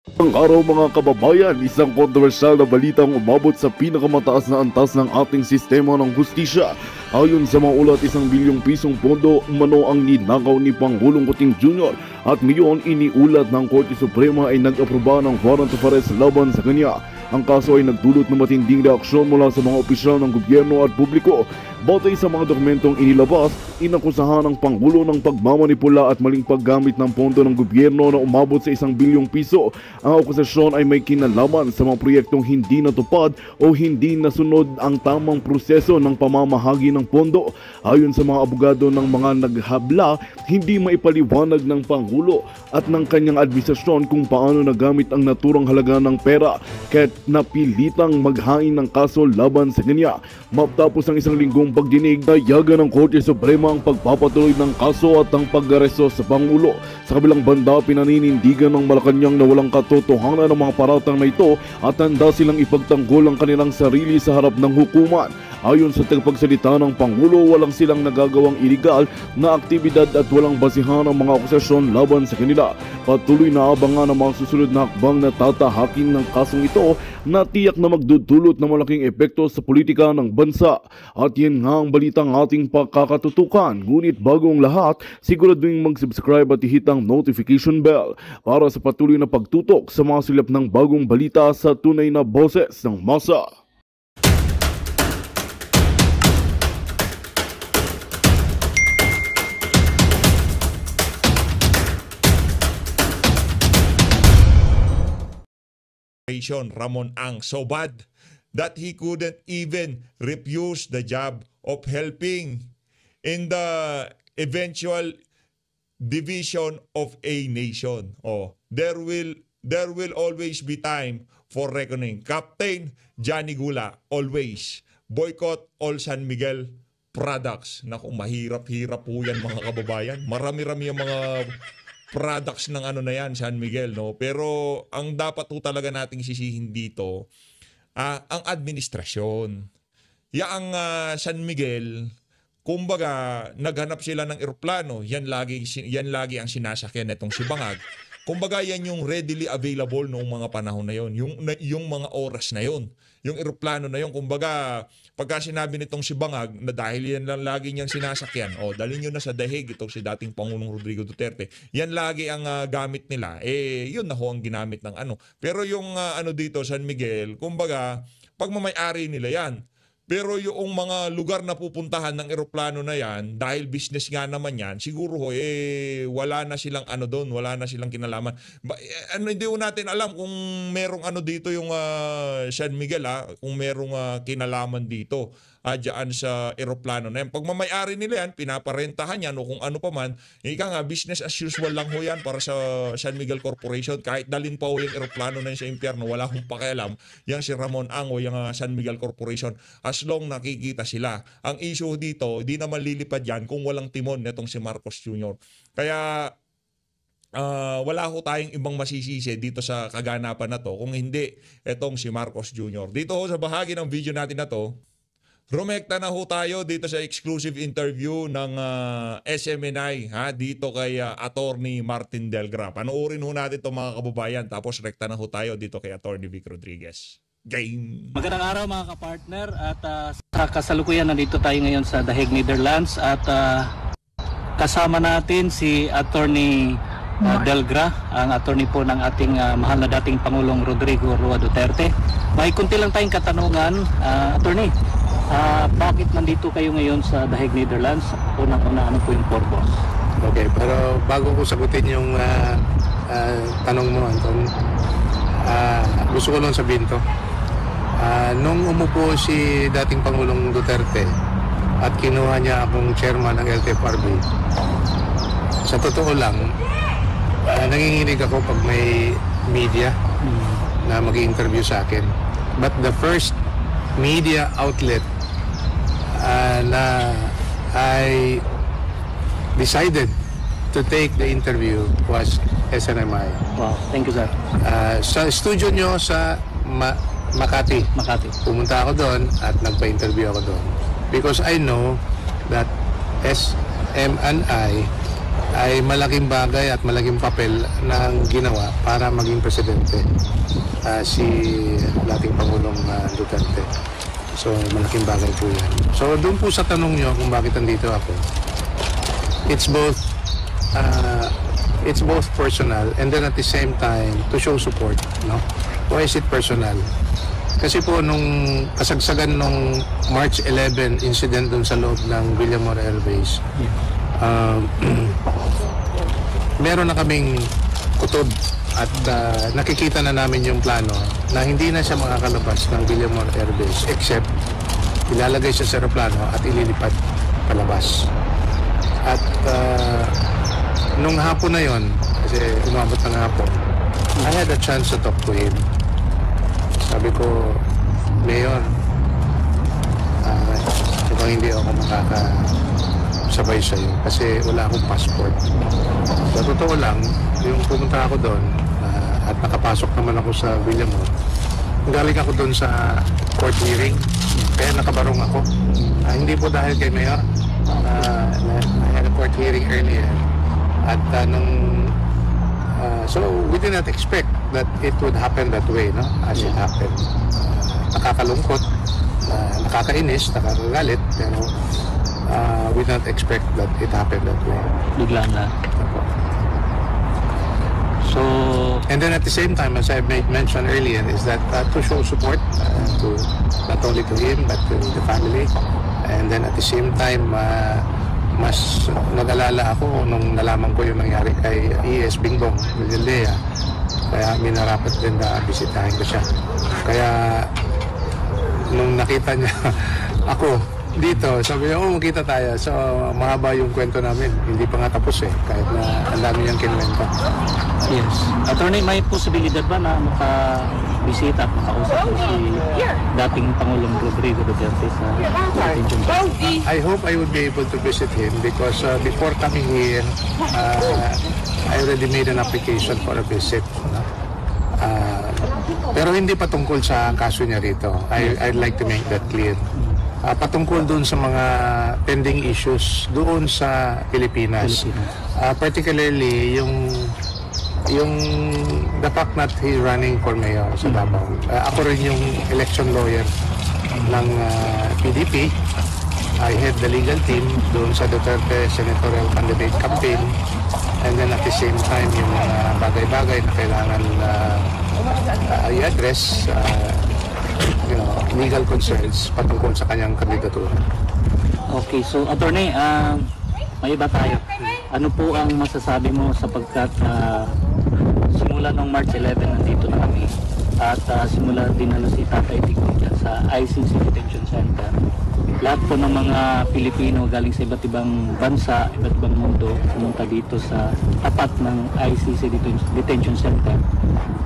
Ang araw mga kababayan, isang kontrobersyal na balitang umabot sa pinakamataas na antas ng ating sistema ng hustisya. Ayon sa mga ulat, 1 bilyong pisong pondo umano ang ninakaw ni Pangulong Kuting Jr. At ngayon iniulat ng Korte Suprema ay nag-aproba ng warrant of arrest laban sa kanya. Ang kaso ay nagdulot ng matinding reaksyon mula sa mga opisyal ng gobyerno at publiko. Batay sa mga dokumentong inilabas, inakusahan ng Pangulo ng pagmamanipula at maling paggamit ng pondo ng gobyerno na umabot sa 1 bilyong piso. Ang akusasyon ay may kinalaman sa mga proyektong hindi natupad o hindi nasunod ang tamang proseso ng pamamahagi ng pondo. Ayon sa mga abogado ng mga naghabla, hindi maipaliwanag ng Pangulo at ng kanyang administrasyon kung paano nagamit ang naturang halaga ng pera, kaya't napilitang maghain ng kaso laban sa kanya. Matapos ang 1 linggong pagdinig, nayagan ng Korte Suprema ang pagpapatuloy ng kaso at ang pag-aresto sa Pangulo. Sa kabilang banda, pinaninindigan ng Malacanang na walang katotohanan ng mga paratang na ito at handa silang ipagtanggol ang kanilang sarili sa harap ng hukuman. Ayon sa tagapagsalita ng Pangulo, walang silang nagagawang iligal na aktibidad at walang basihan ang mga akusasyon laban sa kanila. Patuloy na abangan ang mga susunod na hakbang na tatahakin ng kasong ito na tiyak na magdudulot ng malaking epekto sa politika ng bansa. At yan nga ang balitang ating pagkakatutukan. Ngunit bagong lahat, siguraduhin mag-subscribe at i-hit ang notification bell para sa patuloy na pagtutok sa mga silap ng bagong balita sa tunay na boses ng masa. Ramon Ang so bad that he couldn't even refuse the job of helping in the eventual division of a nation. There will always be time for reckoning. Captain Johnny Gula, always boycott all San Miguel products. Naku, mahirap-hirap po yan mga kababayan. Marami-rami yung mga products ng na yan, San Miguel, no? Pero ang dapat po talaga nating sisihin dito, ang administrasyon. Yang San Miguel, kumbaga, naghanap sila ng eroplano, yan lagi ang sinasakyan nitong si Bangag. Kumbaga, yan yung readily available noong mga panahon na yon, yung mga oras na yon. Yung eroplano na yon, kumbaga, pagka sinabi nitong si Bangag na dahil yan lang lagi niyang sinasakyan, dalhin nyo na sa dahig itong si dating Pangulong Rodrigo Duterte, yan lagi ang gamit nila. Yun na ho ang ginamit ng Pero yung dito, San Miguel, kumbaga, pagmamayari nila yan. Pero yung mga lugar na pupuntahan ng eroplano na yan, dahil business nga naman yan, siguro wala na silang doon, wala na silang kinalaman. Hindi ko natin alam kung merong dito yung San Miguel, kung merong kinalaman dito dyan sa eroplano na yan. Pag mamayari nila yan, pinaparentahan yan o kung ano pa man, ika nga, business as usual lang ho yan para sa San Miguel Corporation. Kahit dalin pa ho yung eroplano na yan sa impyerno, wala akong pakialam. Yang si Ramon Ang o yung San Miguel Corporation, as long nakikita sila. Ang issue dito, di naman lilipad yan kung walang timon netong si Marcos Jr. Kaya wala ho tayong ibang masisisi dito sa kaganapan na to kung hindi etong si Marcos Jr. Dito ho sa bahagi ng video natin na to, rumekta na ho tayo dito sa exclusive interview ng SMNI dito kay Attorney Martin Delgra. Panoorin ho natin ito mga kababayan, tapos rekta na ho tayo dito kay Attorney Vic Rodriguez. Game! Magandang araw mga kapartner at sa kasalukuyan nandito tayo ngayon sa The Hague, Netherlands at kasama natin si Attorney Delgra, ang attorney po ng ating mahal na dating Pangulong Rodrigo Roa Duterte. May kunti lang tayong katanungan, Attorney. Bakit nandito kayo ngayon sa The Hague, Netherlands? Unang-una, ano po yung purpose? Okay, pero bago ko sagutin yung tanong mo, Anton, gusto ko lang sabihin to. Nung umupo si dating Pangulong Duterte at kinuha niya akong chairman ng LTFRB, sa totoo lang, nanginginig ako pag may media na mag-i-interview sa akin. But the first media outlet na I decided to take the interview was SNMI. Wow, thank you sir. Sa studio nyo sa Makati. Pumunta ako doon at nagpa-interview ako doon. Because I know that SMNI ay malaking bagay at malaking papel ng ginawa para maging presidente si dating Pangulong Duterte. So malaking bagay po yan. So doon po sa tanong nyo kung bakit nandito ako, it's both personal and then at the same time to show support, no? Why is it personal? Kasi po nung kasagsagan nung March 11 incident doon sa loob ng Villamor Air Base, meron na kaming kutob at nakikita na namin yung plano na hindi na siya makakalabas ng Villamor Air Base except ilalagay siya sa aeroplano at ililipad palabas. At nung hapon na yon, kasi umabot ng hapon, I had a chance to talk to him. Sabi ko, Mayor, hindi ako makakasabay sa'yo kasi wala akong passport. Sa totoo lang, yung pumunta ako doon at nakapasok naman ako sa Villamor, galing ako doon sa court hearing, kaya nakabarong ako. Hindi po dahil kay Mayor. I had a court hearing earlier at so we did not expect that it would happen that way, no? As it happened. Nakakalungkot, nakakainis, nakakagalit, pero we did not expect that it happened that way. Bigla na. So, and then at the same time, as I made mention earlier, is that to show support to not only to him but to the family, and then at the same time, mas nag-alala ako nung nalaman ko yung nangyari kay E.S. Bingbong Villaldea. Kaya minarapat din na bisitahin ko siya. Kaya nung nakita niya ako dito, sabi niya, magkita tayo. So mahaba yung kwento namin. Hindi pa nga tapos eh, kahit na ang dami niyang kinuwento. yes. Attorney, may posibilidad ba na makabisita at makausap mo si dating Pangulong Rodrigo Duterte sa detention center? I hope I would be able to visit him because before coming here, I already made an application for a visit. No? Pero hindi pa tungkol sa kaso niya rito. I'd like to make that clear. Patungkol doon sa mga pending issues doon sa Pilipinas. Particularly yung the fact that he's running for mayor sa Davao. Ako rin yung election lawyer ng PDP. I head the legal team doon sa Duterte senatorial candidate campaign. And then at the same time, yung mga bagay-bagay na kailangan i-address, legal concerns patungkol sa kanyang kandidatura. Okay, so attorney, may iba tayo. Ano po ang masasabi mo sapagkat simula nung March 11 nandito na kami at simula din si Tatay Digdig dyan sa ICC Detention Center. Lahat po ng mga Pilipino galing sa iba't ibang bansa, iba't ibang mundo pumunta dito sa tapat ng ICC Detention Center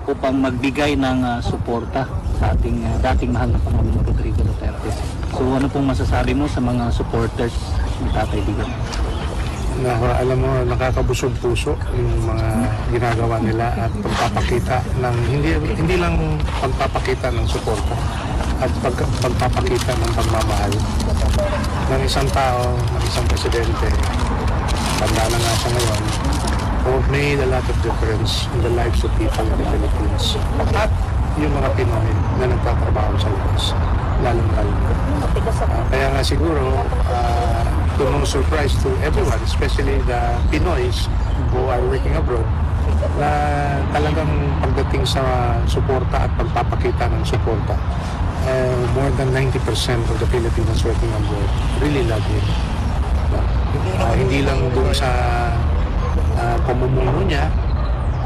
upang magbigay ng suporta sa ating dating mahal na Pangulong Rodrigo Duterte. So ano pong masasabi mo sa mga supporters ni Tatay Digdig? Alam mo, nakakabusog puso yung mga ginagawa nila at pagpapakita ng hindi lang pagpapakita ng suporta at pagpapakita ng pagmamahal ng isang tao, ng isang presidente. Tanda na nga siya ngayon, who made a lot of difference in the lives of people in the Philippines. At yung mga Pinoy na nagtatrabaho sa labas, lalong-lalo. Kaya nga siguro, to no surprise to everyone, especially the Pinoys who are working abroad, na talagang pagdating sa suporta at pagpapakita ng suporta, more than 90% of the Filipinos working abroad really love him. Hindi lang doon sa pamumuno niya,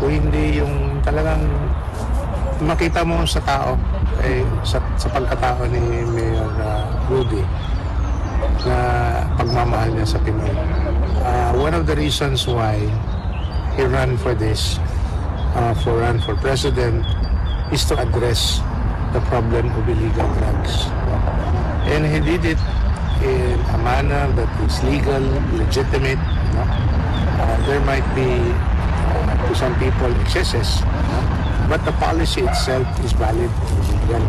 o hindi yung talagang makita mo sa tao, sa pagkatao ni Mayor Rudy, na pagmamahal niya sa Pinoy. One of the reasons why he ran for this, run for president, is to address the problem of illegal drugs. And he did it in a manner that is legal, legitimate. There might be, to some people, excesses, but the policy itself is valid and legal.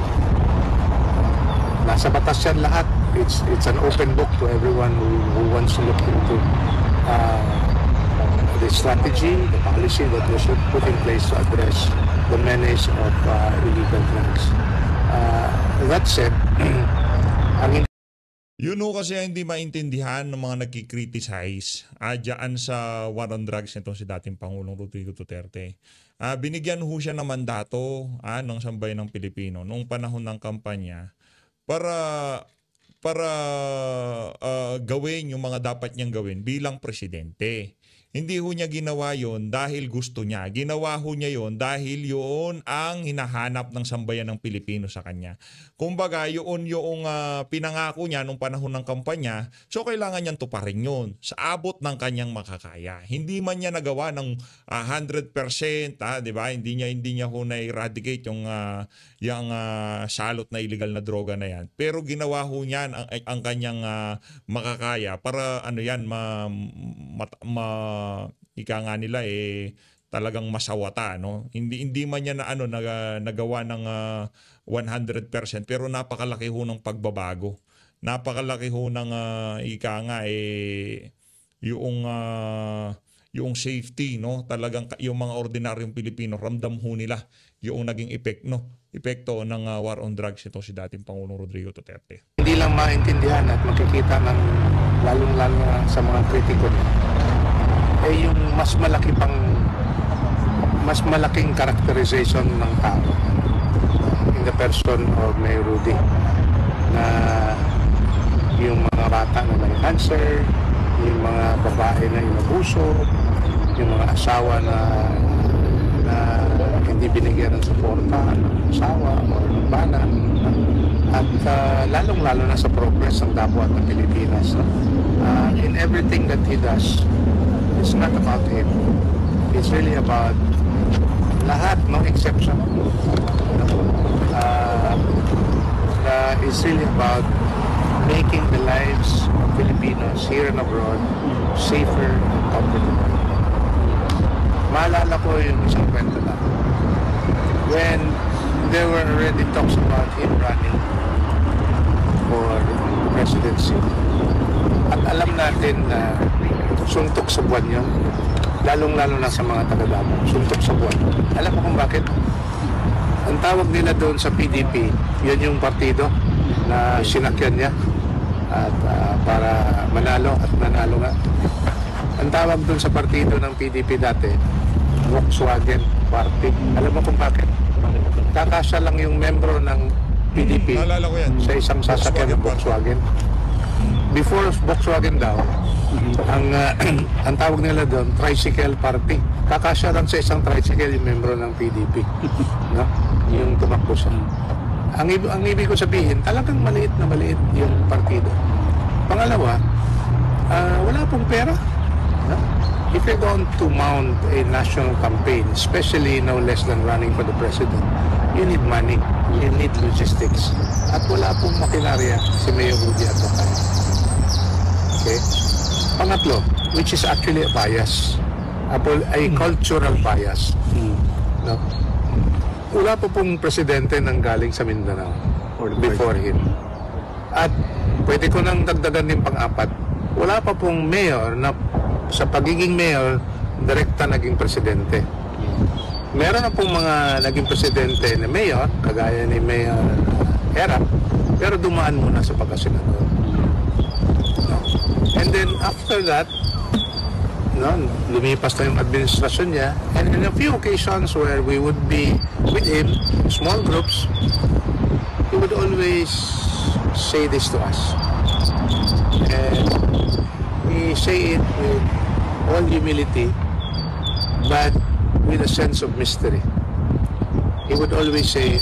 Nasa batas yan lahat. It's an open book to everyone who wants to look into the strategy, the policy that we should put in place to address the menace of illegal drugs. That said, ang Yun ho kasi ang hindi maintindihan ng mga nagkikriticize dyan sa war on drugs nito si dating Pangulong Rodrigo Duterte. Binigyan ho siya ng mandato ng sambayan ng Pilipino noong panahon ng kampanya para gawin yung mga dapat niyang gawin bilang presidente. Hindi ho niya ginawa yon dahil gusto niya. Ginawa ho niya yon dahil yun ang hinahanap ng sambayan ng Pilipino sa kanya. Kumbaga, yun yung pinangako niya nung panahon ng kampanya, so kailangan niyang tuparin yun sa abot ng kanyang makakaya. Hindi man niya nagawa ng 100%, di ba? Hindi niya ho na-eradicate yung salot na illegal na droga na yan. Pero ginawa ho niya ang kanyang makakaya para ika nga nila talagang masawata, no? Hindi man niya nagawa ng 100%, pero napakalaki ho ng pagbabago. Napakalaki ho ng ika nga yung safety, no? Talagang yung mga ordinaryong Pilipino ramdam ho nila yung naging epekto ng war on drugs ito si dating Pangulong Rodrigo Duterte. Hindi lang maintindihan at makikita ng lalong-lalo sa mga kritiko niya yung mas malaking characterization ng tao in the person of Mayor Rudy, na yung mga bata na may cancer, yung mga babae na inabuso, yung mga asawa na hindi binigyan ng suporta ng asawa o ng bana, at lalong-lalo na sa progress ng kapwa ng Pilipinas. In everything that he does, it's not about him. It's really about lahat, no exception. It's really about making the lives of Filipinos here and abroad safer and comfortable. Maalala ko yung isang kwento na. When there were already talks about him running for the presidency, at alam natin na suntok sa buwan yun, lalong-lalo na sa mga taga-Davao, suntok sa buwan. Alam mo kung bakit? Ang tawag nila doon sa PDP, yun yung partido na sinakyan niya at para manalo at nanalo nga. Ang tawag doon sa partido ng PDP dati, Volkswagen Party. Alam mo kung bakit? Kakasya lang yung membro ng PDP sa isang sasakyan ng Volkswagen. Before Volkswagen daw, ang tawag nila doon, tricycle party. Kakasya lang sa isang tricycle yung membro ng PDP. No? Yung tumakbo siya. Ang ibig ko sabihin, talagang maliit na maliit yung partido. Pangalawa, wala pong pera. No? If you're going to mount a national campaign, especially no less than running for the president, you need money, you need logistics. At wala pong makinarya si Mayor Rudy at Bacay. Okay? Pangatlo, which is actually a bias, a cultural bias. No? Wala po pong presidente nang galing sa Mindanao before him. At pwede ko nang dagdagan din pang-apat, wala pa pong mayor na sa pagiging mayor, direkta naging presidente. Meron na pong mga naging presidente na mayor, kagaya ni Mayor Erap, pero dumaan muna sa pagkasenador. No? And then after that, lumipas na yung administrasyon niya, and in a few occasions where we would be with him, small groups, he would always say this to us. And he say it with all humility, but with a sense of mystery. He would always say,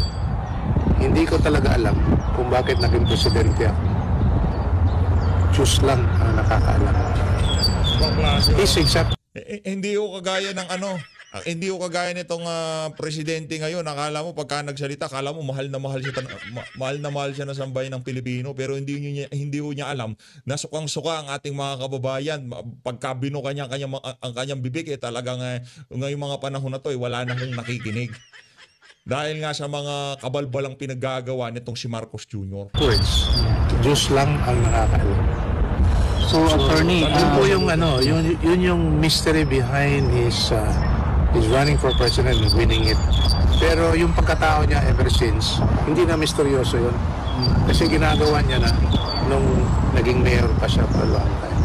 hindi ko talaga alam kung bakit naging presidente ako. Diyos lang ang nakakaalam. He's exact. Hindi ko kagaya ng hindi ko kagaya nitong presidente ngayon. Akala mo pagka nagsalita, akala mo mahal na mahal siya na sambayan ng Pilipino, pero hindi ko niya alam na sukang-suka ang ating mga kababayan. Pagka binuka niya ang kanyang bibig, talagang ngayong mga panahon na to wala na hong nakikinig. Dahil nga sa mga kabalbalang pinaggagawa nitong si Marcos Jr. Words, Diyos lang ang nakakaalam. So, attorney, Yun po yung yun yung mystery behind his running for president and winning it. Pero yung pagkatao niya ever since, hindi na misteryoso yun. Kasi ginagawa niya na nung naging mayor pa siya for a long time.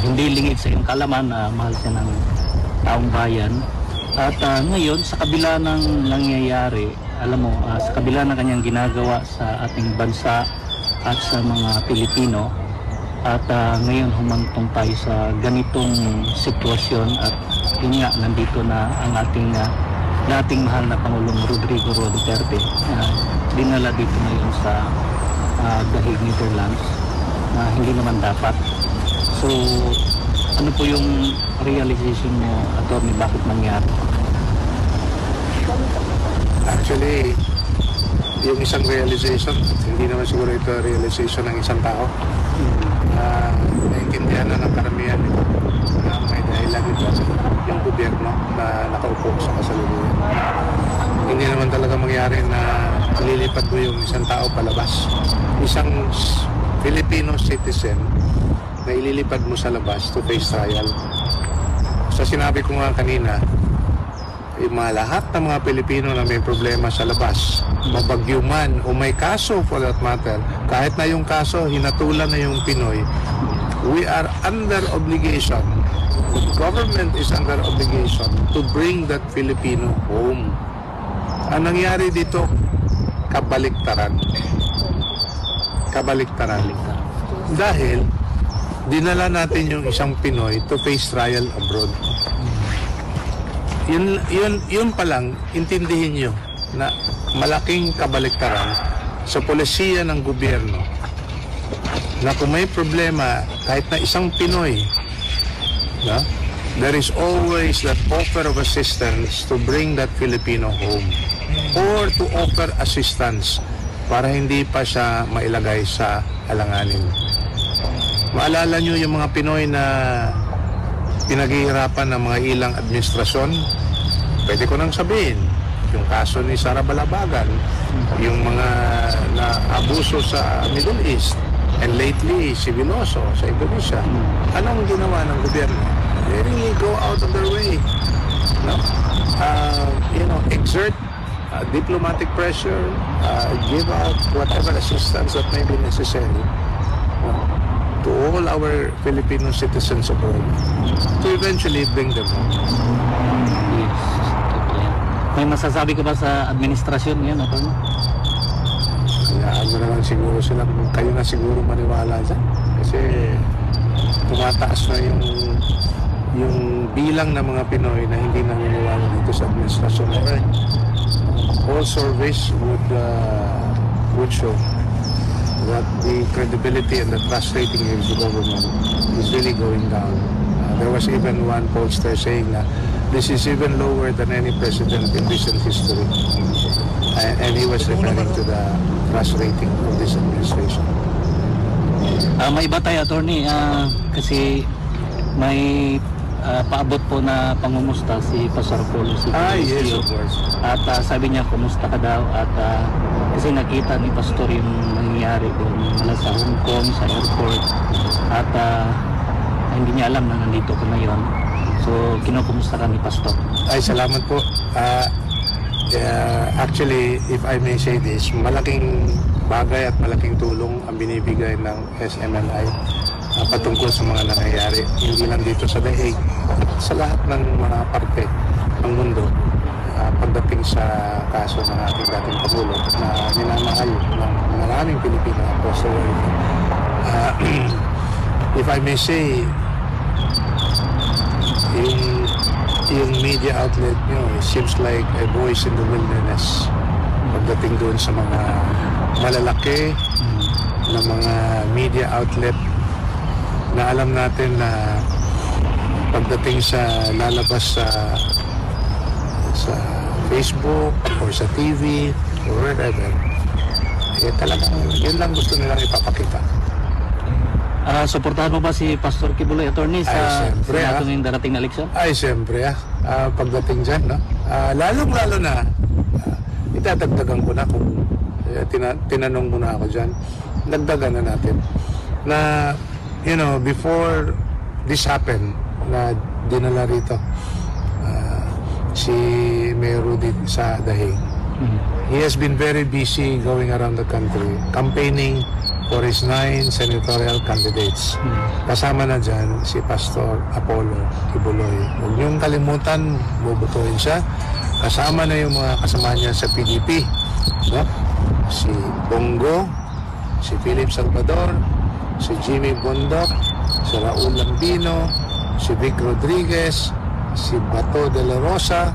hindi lingid sa iyong kalaman na mahal siya ng taong bayan. At ngayon, sa kabila ng nangyayari, alam mo, sa kabila ng kanyang ginagawa sa ating bansa at sa mga Pilipino, at ngayon humantong tayo sa ganitong sitwasyon at yun nga, nandito na ang ating dating mahal na Pangulong Rodrigo Duterte dinala dito ngayon sa The Hague, Netherlands na hindi naman dapat. So, ano po yung realization mo, attorney, bakit nangyari? Actually, yung isang realization, hindi naman siguro ito realization ng isang tao. Naintindihan na ng karamihan ito na may dahilan ito yung gobyerno na nakaupo sa kasalukuyan. Hindi naman talaga mangyari na lilipad mo yung isang tao palabas. Isang Filipino citizen na ililipad mo sa labas to face trial. Sa sinabi ko nga kanina, yung lahat ng mga Pilipino na may problema sa labas, mabagyo man o may kaso for that matter, kahit na yung kaso hinatulan na yung Pinoy, we are under obligation, the government is under obligation to bring that Filipino home. Ang nangyari dito, kabaliktaran. Dahil dinala natin yung isang Pinoy to face trial abroad. Yun pa lang, intindihin nyo na malaking kabaliktaran sa polisiya ng gobyerno na kung may problema, kahit na isang Pinoy, there is always that offer of assistance to bring that Filipino home or to offer assistance para hindi pa siya mailagay sa alanganin. Maalala nyo yung mga Pinoy na pinaghihirapan ng mga ilang administrasyon? Pwede ko nang sabihin, yung kaso ni Sara Balabagan, yung mga na-abuso sa Middle East, and lately si Veloso sa Indonesia. Anong ginawa ng gobyerno? They really go out of their way. Exert diplomatic pressure, give out whatever assistance that may be necessary to all our Filipino citizens abroad to eventually bring them home. Yes. May masasabi ka ba sa administrasyon ngayon, attorney? Hayaan mo naman siguro sila, kayo na siguro maniwala dyan. Kasi tumataas na yung bilang ng mga Pinoy na hindi naniniwala dito sa administrasyon. All surveys would show that the credibility and the trust rating of the government is really going down. There was even one pollster saying that this is even lower than any president in recent history. And he was referring to the trust rating of this administration. May iba tayo, attorney, kasi may paabot po na pangumusta si Pastor Polo. Yes, of course. At sabi niya, kumusta ka daw? At kasi nakita ni Pastor yung nangyayari doon mula sa Hong Kong, sa airport. At hindi niya alam na nandito ko ngayon. So, kinukumusta ka ni Pastor? Ay, salamat po. Actually, if I may say this, malaking bagay at malaking tulong ang binibigay ng SMNI patungkol sa mga nangyayari. Hindi lang dito sa The Hague, sa lahat ng mga parte ng mundo pagdating sa kaso ng ating dating Pangulo na minamahal ng maraming Pilipino across the world. If I may say, yung media outlet nyo, it seems like a voice in the wilderness pagdating doon sa mga malalaki na mga media outlet na alam natin na pagdating sa lalabas sa Facebook or sa TV or wherever, talagang yun lang gusto nilang ipapakita. Suportahan mo ba si Pastor Kibuloy, attorney, sa Senado ngayong darating na eleksyon? Ay, siyempre, pagdating dyan, no? Lalong-lalo na, itadagdagan ko na kung tinanong mo na ako dyan, dagdagan na natin na you know, before this happened, na dinala rito si Mayor Rudy sa Dahig. He has been very busy going around the country, campaigning for his 9 senatorial candidates. Kasama na dyan si Pastor Apollo Kibuloy. Huwag niyong kalimutan, bubutuin siya. Kasama na yung mga kasama niya sa PDP. No? Si Bongo, si Philip Salvador, si Jimmy Bondok, si Raul Lambino, si Vic Rodriguez, si Bato de la Rosa,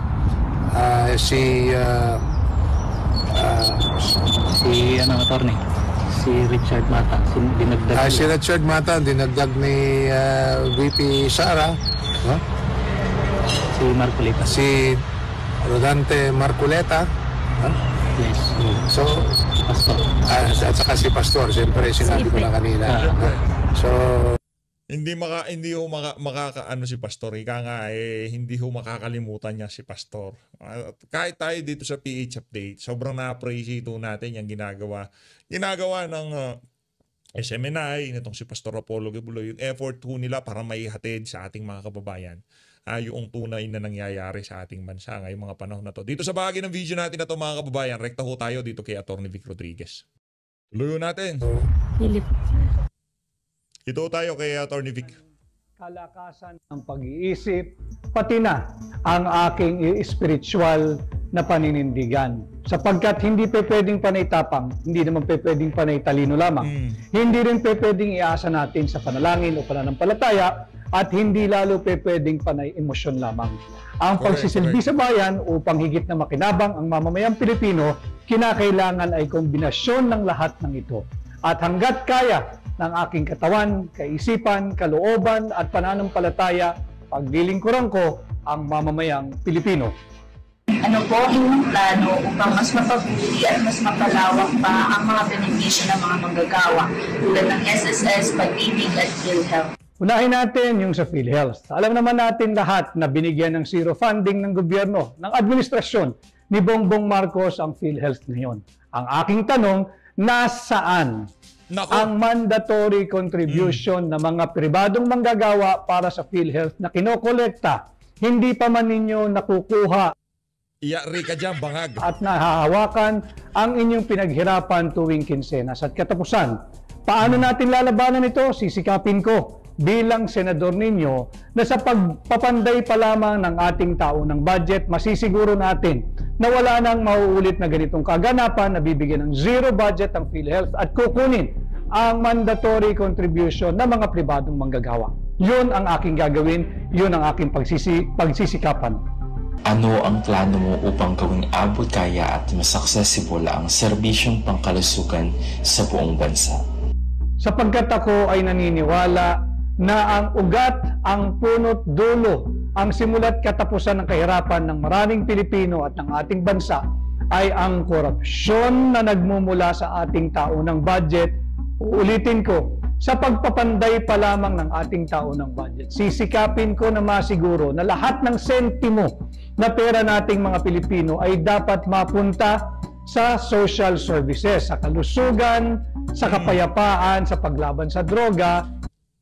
si attorney, si Richard Mata, dinagdag. Si Richard Mata, dinagdag ni VP Sara, no? Si Marcoleta. Si Rodante Marcoleta, no? Yes. So, Pastor. at saka si Pastor, siyempre sinabi ko na kanina. No? So, Hindi makakaano si Pastor. Ika nga hindi ho makakalimutan niya si Pastor. Kahit tayo dito sa PH Update, sobrang na-appreciate natin yung ginagawa ng SMNI, nitong si Pastor Apollo Kibuloy, yung effort ho nila para maihatid sa ating mga kababayan yung tunay na nangyayari sa ating bansa ngayong mga panahon na to. Dito sa bahagi ng video natin na to mga kababayan, rekta ho tayo dito kay Atty. Vic Rodriguez. Tuloy natin. Philip. Ito tayo kay Atty. Vic. Kalakasan ng pag-iisip, pati na ang aking spiritual na paninindigan. Sapagkat hindi pwedeng panay tapang, hindi naman pwedeng panay talino lamang. Hindi rin pwedeng iasa natin sa panalangin o pananampalataya, at hindi lalo pwedeng panay emosyon lamang. Ang pagsisilbi sa bayan upang higit na makinabang ang mamamayang Pilipino, kinakailangan ay kombinasyon ng lahat ng ito. At hanggat kaya ng aking katawan, kaisipan, kalooban at pananampalataya, paglilingkuran ko ang mamamayang Pilipino. Ano po ang inyong plano upang mas mapabuti at mas mapalawak pa ang mga benepisyo ng mga manggagawa tulad ng SSS, Pag-ibig at PhilHealth? Unahin natin yung sa PhilHealth. Alam naman natin lahat na binigyan ng zero funding ng gobyerno, ng administrasyon ni Bongbong Marcos ang PhilHealth ngayon. Ang aking tanong, nasaan ang mandatory contribution ng mga pribadong manggagawa para sa PhilHealth na kinokolekta, hindi pa man ninyo nakukuha Iyari ka dyan, bangag. at nahahawakan ang inyong pinaghirapan tuwing kinsenas at katapusan? Paano natin lalabanan ito? Sisikapin ko bilang senador ninyo na sa pagpapanday pa lamang ng ating taunang budget, masisiguro natin na wala nang mauulit na ganitong kaganapan na bibigyan ng zero budget ang PhilHealth at kukunin ang mandatory contribution ng mga pribadong manggagawa. Yun ang aking gagawin, yun ang aking pagsisikapan. Ano ang plano mo upang gawing abot kaya at mas accessible ang serbisyong pangkalusugan sa buong bansa? Sapagkat ako ay naniniwala na ang ugat, ang punot dulo, ang simula't katapusan ng kahirapan ng maraming Pilipino at ng ating bansa ay ang korupsyon na nagmumula sa ating taunang budget. Uulitin ko, sa pagpapanday pa lamang ng ating taunang budget, sisikapin ko na masiguro na lahat ng sentimo na pera nating mga Pilipino ay dapat mapunta sa social services, sa kalusugan, sa kapayapaan, sa paglaban sa droga.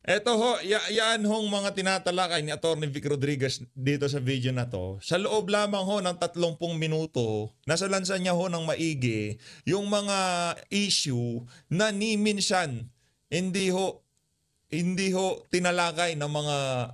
Eto ho, yan hong mga tinatalakay ni Atty. Vic Rodriguez dito sa video na to. Sa loob lamang ho ng 30 minuto, nasa lansa niya ho ng maigi yung mga issue na ni minsan hindi ho tinalakay ng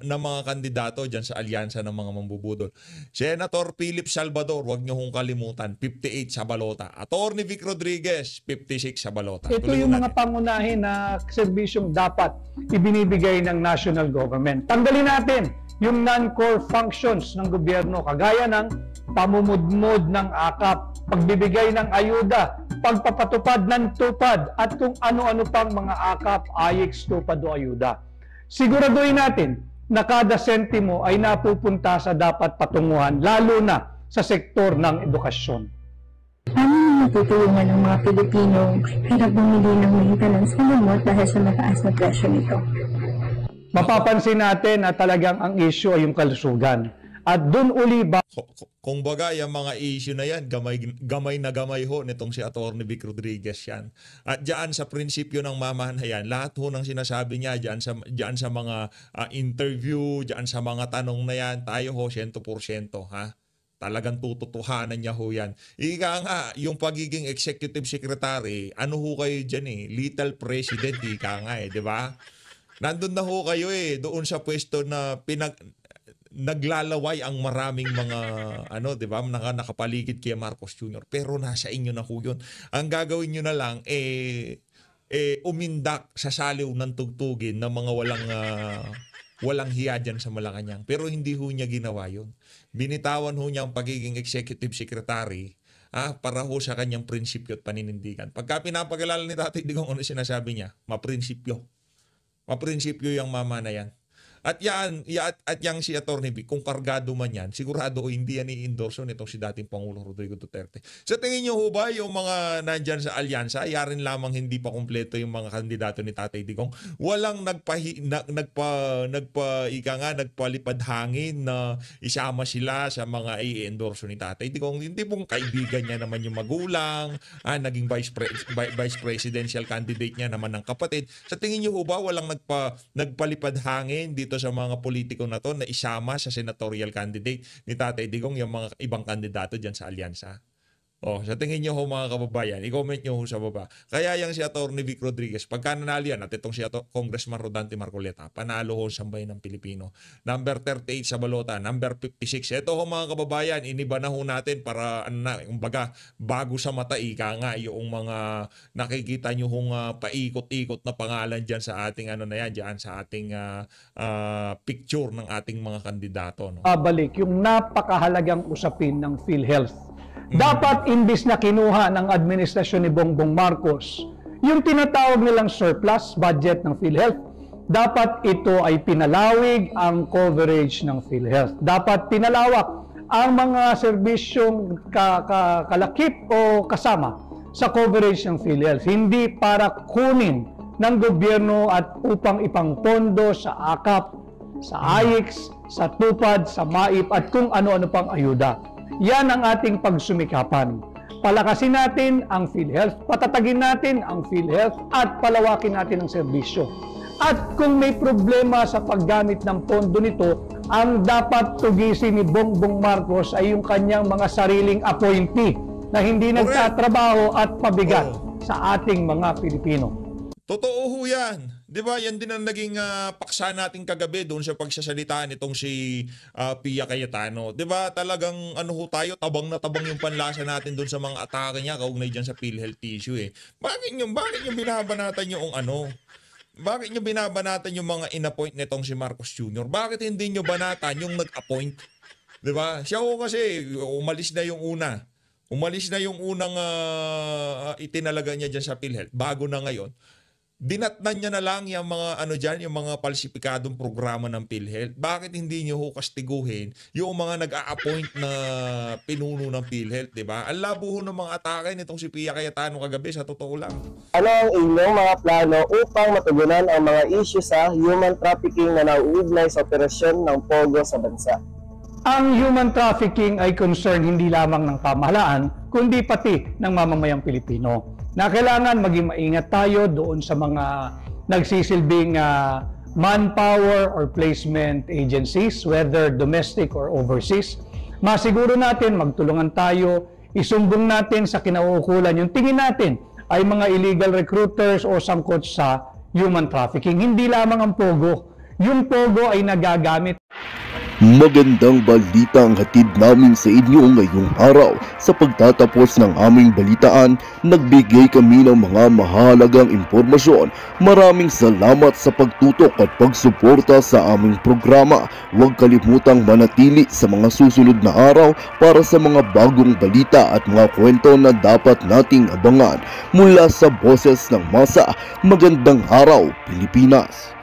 mga kandidato diyan sa alyansa ng mga mambubudol. Senator Philip Salvador, wag niyo hong kalimutan, 58 sa balota. Atty. Vic Rodriguez, 56 sa balota. Ito yung mga pangunahin na serbisyong dapat ibinibigay ng national government. Tanggalin natin yung non-core functions ng gobyerno kagaya ng pamumudmod ng akap, pagbibigay ng ayuda, pagpapatupad ng tupad at kung ano-ano pang mga akap, AYEX, tupad o ayuda. Siguraduhin natin na kada sentimo ay napupunta sa dapat patunguhan, lalo na sa sektor ng edukasyon. Paano matutulungan ng mga Pilipino hirap bumili ng maintenance ng gamot dahil sa mataas na presyo nito? Mapapansin natin na talagang ang issue ay yung kalusugan. At doon uli Kung baga, yung mga issue na yan, gamay na gamay ho nitong si Atty. Vic Rodriguez yan. At diyan sa prinsipyo ng mamahan na yan, lahat ho ng sinasabi niya, diyan sa mga interview, diyan sa mga tanong na yan, tayo ho 100%, ha? Talagang tututuhanan niya ho yan. Ika nga, yung pagiging executive secretary, ano ho kayo dyan Little president, ika nga di ba? Nandun na ho kayo doon sa pwesto na naglalaway ang maraming mga di ba, nakapaligid kay Marcos Jr. Pero nasa inyo na ho yun. Ang gagawin nyo na lang umindak sa saliw ng tugtugin ng mga walang hiya dyan sa Malacanang. Pero hindi ho niya ginawa yun. Binitawan ho niya ang pagiging executive secretary para ho sa kanyang prinsipyo at paninindigan. Pagka pinapag-alala ni Tatay Digong ano sinasabi niya, maprinsipyo. Maprinsipyo yung mama na yan. At yang si Atty. Vic, kung kargado man yan, sigurado hindi yan i-endorso nitong si dating Pangulong Rodrigo Duterte. Sa tingin niyo ho ba yung mga nandyan sa alyansa, yarin lamang hindi pa kumpleto yung mga kandidato ni Tatay Digong? Walang nagpalipad hangin na isama sila sa mga i-endorso ni Tatay Digong. Hindi pong kaibigan niya naman yung magulang, naging vice presidential candidate niya naman ng kapatid. Sa tingin niyo ho ba walang nagpalipad hangin dito sa mga politiko na to na isama sa senatorial candidate ni Tatay Digong yung mga ibang kandidato dyan sa alyansa? Sa tingin nyo ho mga kababayan, i-comment nyo ho sa baba. Kaya yung si Atty. Vic Rodriguez, pagka nanalo yan, at itong si Congressman Rodante Marcoleta, panalo ho sa sambayan ng Pilipino. Number 38 sa balota, number 56. Ito ho mga kababayan, iniba na ho natin para bago sa mata, ika nga yung mga nakikita nyo hong paikot-ikot na pangalan dyan sa ating dyan sa ating picture ng ating mga kandidato. No? Balik yung napakahalagang usapin ng PhilHealth. Dapat imbis na kinuha ng administrasyon ni Bongbong Marcos yung tinatawag nilang surplus budget ng PhilHealth, dapat ito ay pinalawig ang coverage ng PhilHealth. Dapat pinalawak ang mga serbisyong kalakip o kasama sa coverage ng PhilHealth. Hindi para kunin ng gobyerno at upang ipangpondo sa AKAP, sa AIX, sa TUPAD, sa MAIP at kung ano-ano pang ayuda. Yan ang ating pagsumikapan. Palakasin natin ang PhilHealth, patatagin natin ang PhilHealth at palawakin natin ang serbisyo. At kung may problema sa paggamit ng pondo nito, ang dapat tugisin ni Bongbong Marcos ay yung kanyang mga sariling appointee na hindi nagtatrabaho at pabigat sa ating mga Pilipino. Totoo ho yan. Di ba? Yan din ang naging paksa natin kagabi doon sa pagsasalita nitong si Pia Cayetano. Di ba? Talagang tayo, tabang na tabang yung panlasa natin doon sa mga atake niya kaugnay dyan sa PhilHealth issue Bakit nyo binabanatan yung Bakit nyo binabanatan yung mga in-appoint nitong si Marcos Jr.? Bakit hindi nyo banatan yung nag-appoint? Di ba? Siya ho kasi umalis na yung una. Umalis na yung unang itinalaga niya dyan sa PhilHealth. Bago na ngayon. Dinatnan niya na lang yung mga yung mga palsipikadong programa ng PhilHealth. Bakit hindi niyo ho kastiguhin yung mga nag-a-appoint na pinuno ng PhilHealth, di ba? Ang labo ho ng mga atake nitong si Pia Cayetano kagabi, sa totoo lang. Ano ang inyong mga plano upang matugunan ang mga issue sa human trafficking na nauugnay sa operasyon ng POGO sa bansa? Ang human trafficking ay concern hindi lamang ng pamahalaan, kundi pati ng mamamayang Pilipino. Na kailangan maging maingat tayo doon sa mga nagsisilbing manpower or placement agencies, whether domestic or overseas. Masiguro natin, magtulungan tayo, isumbong natin sa kinauukulan yung tingin natin ay mga illegal recruiters o sangkot sa human trafficking. Hindi lamang ang POGO. Yung POGO ay nagagamit. Magandang balita ang hatid namin sa inyo ngayong araw. Sa pagtatapos ng aming balitaan, nagbigay kami ng mga mahalagang impormasyon. Maraming salamat sa pagtutok at pagsuporta sa aming programa. Huwag kalimutang manatili sa mga susunod na araw para sa mga bagong balita at mga kwento na dapat nating abangan. Mula sa Boses ng Masa, magandang araw Pilipinas!